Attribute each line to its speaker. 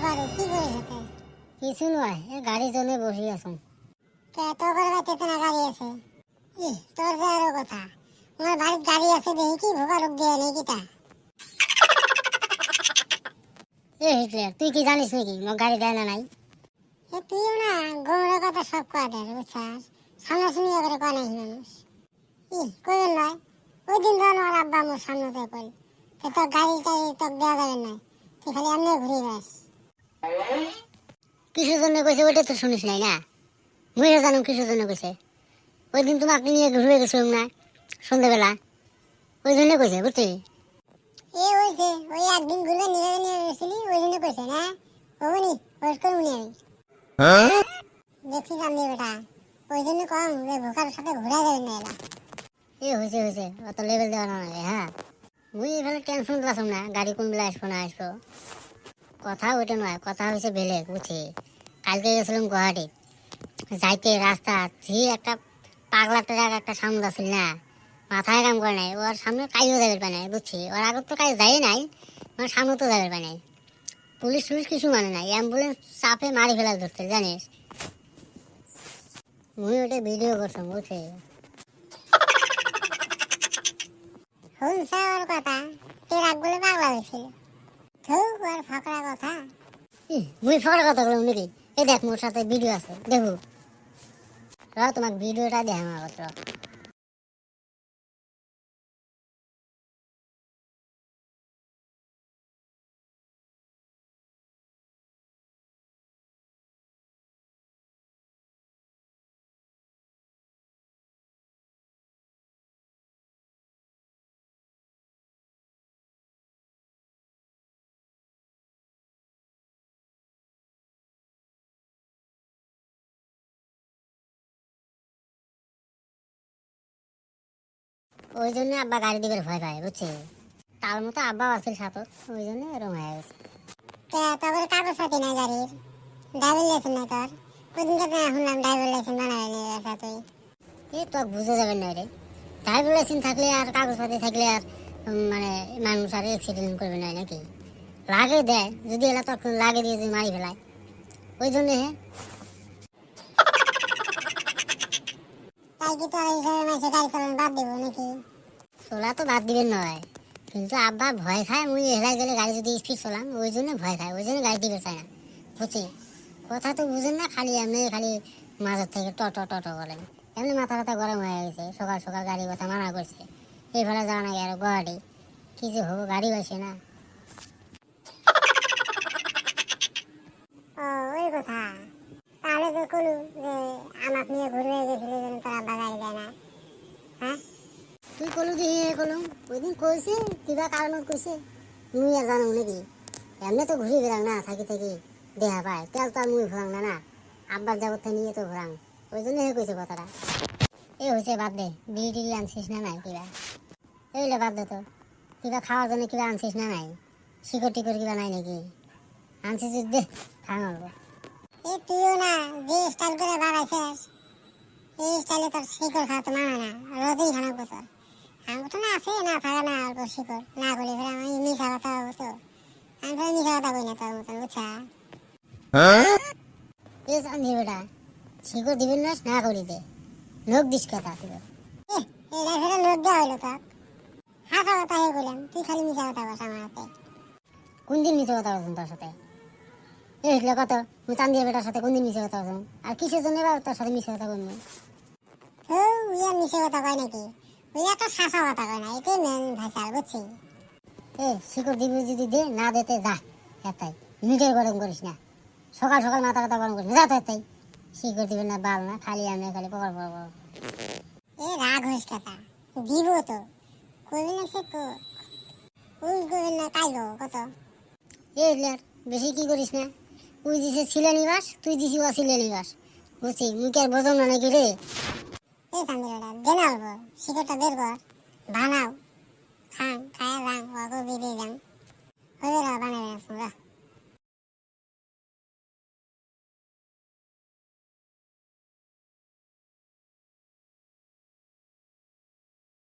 Speaker 1: বাবারে কি করিস এতে?
Speaker 2: কিছু নয়, গাড়ি জন্য বসে আছো।
Speaker 1: তোর বাড়িতে তো না গাড়ি আছে? তোর যে আরো কথা, আমার বাড়ির গাড়ি আছে দেখি কি ভোগা লোক দিয়ে নেই কিটা?
Speaker 2: হিটলার, তুই কি জানিস নাকি আমার গাড়ি দেয় না নাই?
Speaker 1: তুইও না গোমরা কথা সব কয়া দেয় বুঝছাস, সামনাসামনি করে কয় নাই মানুষ। কইবেন নয়, ওই দিন ধর আমার আব্বা আমার সামনে কই তোর গাড়ি টাড়ি তোকে দেওয়া যাবে না, তুই খালি এমনি ঘুরে বেড়াস।
Speaker 2: কিসের জন্য কইছে ওইটা তো শুনিস নাই না? মুইও জানো কিসের জন্য কইছে। ওই দিন তোমাকে নিয়ে ঘুরে গেছিলাম না সন্ধ্যাবেলা, ওই জন্য কইছে বুঝছি।
Speaker 1: হয়েছে ওই একদিন ঘুরবে নিয়ে গেছিলি ওই জন্য কইছে না? ওগুনি ওই করুনি আমি দেখছি জানি বেটা, ওই জন্য কম যে ভোকার সাথে ঘুরা যাবে না এলা।
Speaker 2: হয়েছে অত লেভেল দেওয়া না লাগে। হ্যাঁ, মুই এখানে টেনশন দিলাম না গাড়ি কোন বেলা আসবো না আসবো, কথা ওইটা নয়, কথা হয়েছে বেলেগ বুঝছি। কালকে গেছিলাম গুয়াহাটি, যাইতে রাস্তা যে একটা পাগলা ট্রাক একটা সামনে আসছিল না, মাথায় কাম করে নাই, ওর সামনে কাজও যাবে পায় নাই বুঝছি। ওর আগত তো কাজ যায় নাই, আমার সামনে তো যাবে পায় নাই। পুলিশ টুলিশ কিছু মানে নাই, অ্যাম্বুলেন্স চাপে মারি ফেলা ধরতে জানিস। মুই ওটা ভিডিও করতাম বুঝছি।
Speaker 1: শুনছে ওর কথা, ট্রাক গুলো পাগলা হয়েছিল। ওর ফকরা কথা।
Speaker 2: মুই ফকরা কথা বললাম নাকি? এই দেখ মোর সাথে ভিডিও আছে, দেখো তোমাকে ভিডিওটা দেখ আমার কথা। ওই জন্য আব্বা গাড়ি দিবে ভয় পায় বুঝছি। তার মতো আব্বাও আছিল সাথে, ওই জন্য এরকম হয়ে গেছে।
Speaker 1: তারপরে কাগজ পাতি নাই গাড়ির, ড্রাইভিং লাইসেন্স নাই তোর? কোনদিন থেকে শুনলাম ড্রাইভিং লাইসেন্স বানাবে নিয়ে গেছে তুই।
Speaker 2: তো বুঝে যাবেন না রে, ড্রাইভিং লাইসেন্স থাকলে আর কাগজপাতি থাকলে আর মানে মানুষ আর অ্যাক্সিডেন্ট করবে না নাকি? লাগে দেয় যদি এলা তখন লাগে দিয়ে যদি মারি ফেলায়, ওই জন্য
Speaker 1: তাই কি তোর হিসাবে মাসে গাড়ি চালানো বাদ দিব নাকি?
Speaker 2: চলা তো বাদ দিবেন নয়, কিন্তু আব্বা ভয় খায় মুই হেলাই গেলে গাড়ি যদি স্পিড চলাম, ওই জন্য ভয় খায়, ওই জন্য গাড়ি দিবে চায় না বুঝছি। কথা তো বুঝেন না, খালি এমনি খালি মাঝের থেকে টট করেন। এমনি মাথা ব্যথা গরম হয়ে গেছে, সকাল সকাল গাড়ি কথা মানা করছে। এই ভাড়া যাওয়া নাকি আর গুয়াহাটি, কি যে হবো গাড়ি পাইছে না।
Speaker 1: ওই কথা, তাহলে তো কলু যে আমাকে নিয়ে ঘুরে গেছিলি যেন তোর আব্বা গাড়ি দেয় না, হ্যাঁ?
Speaker 2: তুই কলু দিয়ে কলু ওই দিন কইছে কিবা কারণত কইছে, মুই আর জানো নাকি? এমনি তো ঘুরে বেড়াং না থাকি থাকি দেহা পায়, তেল তো আর মুই ঘোরাং না না, আব্বার যাবত নিয়ে তো ঘোরাং, ওই জন্য কইছে কথাটা। এই হয়েছে বাদ দে, বিড়ি টিড়ি আনছিস না নাই কিবা? এইলে বাদ দে তো, কিবা খাওয়ার জন্য কিবা আনছিস না নাই? শিকড় টিকড় কিবা নাই নাকি? আনছিস যদি দে, খাং অল্প।
Speaker 1: তুইও না যে স্টাইল করে বাড়াইছিস, এই স্টাইলে তোর শিকড় খাওয়া তো মানা না, রোজই খানা বছর আমার তো না আছে না থাকা না অল্প শিকড় না করলে ফের আমি মিশা কথা হবো তো, আমি ফের মিশা কথা কই না তোর মতন বুঝছা?
Speaker 2: এ জানি বেটা, শিকড় দিবেন না করি দে, লোক দিস কথা তুই।
Speaker 1: এটা ফের লোক দেওয়া হইলো তোর, হাসা কথা হয়ে বললাম, তুই খালি মিশা কথা বস আমার হাতে।
Speaker 2: কোন দিন মিছে কথা বলছেন তোর সাথে? এই হইলো কত, তুই চান্দিয়া বেটার সাথে কোন দিন মিছে কথা বলছেন? আর কিসের জন্য এবার তোর সাথে মিছে কথা বলবো?
Speaker 1: উইয়া মিশা কথা কয় নাকি? উইয়া একটা শাসা কথা কয় না, এটাই মেন ভাষা বুঝছি।
Speaker 2: শিকড় দিবি যদি দে, না দেতে যা এতাই, মিটার গরম করিস না, সকাল সকাল মাথা কথা গরম করিস না, যা তো এতাই। শিকড় দিবেন না বাল না, খালি আমি খালি পকড় পকড়।
Speaker 1: রাগ হইস কথা দিব তো, কইবি না সে ওই কইবি না কাইলো কত।
Speaker 2: লেয়ার বেশি কি করিস না, তুই দিছে ছিলে নিবাস, তুই দিছি অছিলে নিবাস বুঝছি। মুখে আর বোঝম না নাকি রে?
Speaker 1: চান্দিরাটা দে না অল্প, শিকড়টা বের কর, বানাও, খান খায় যান, ওকে বিরিয়ে যান, হয়ে বানাবে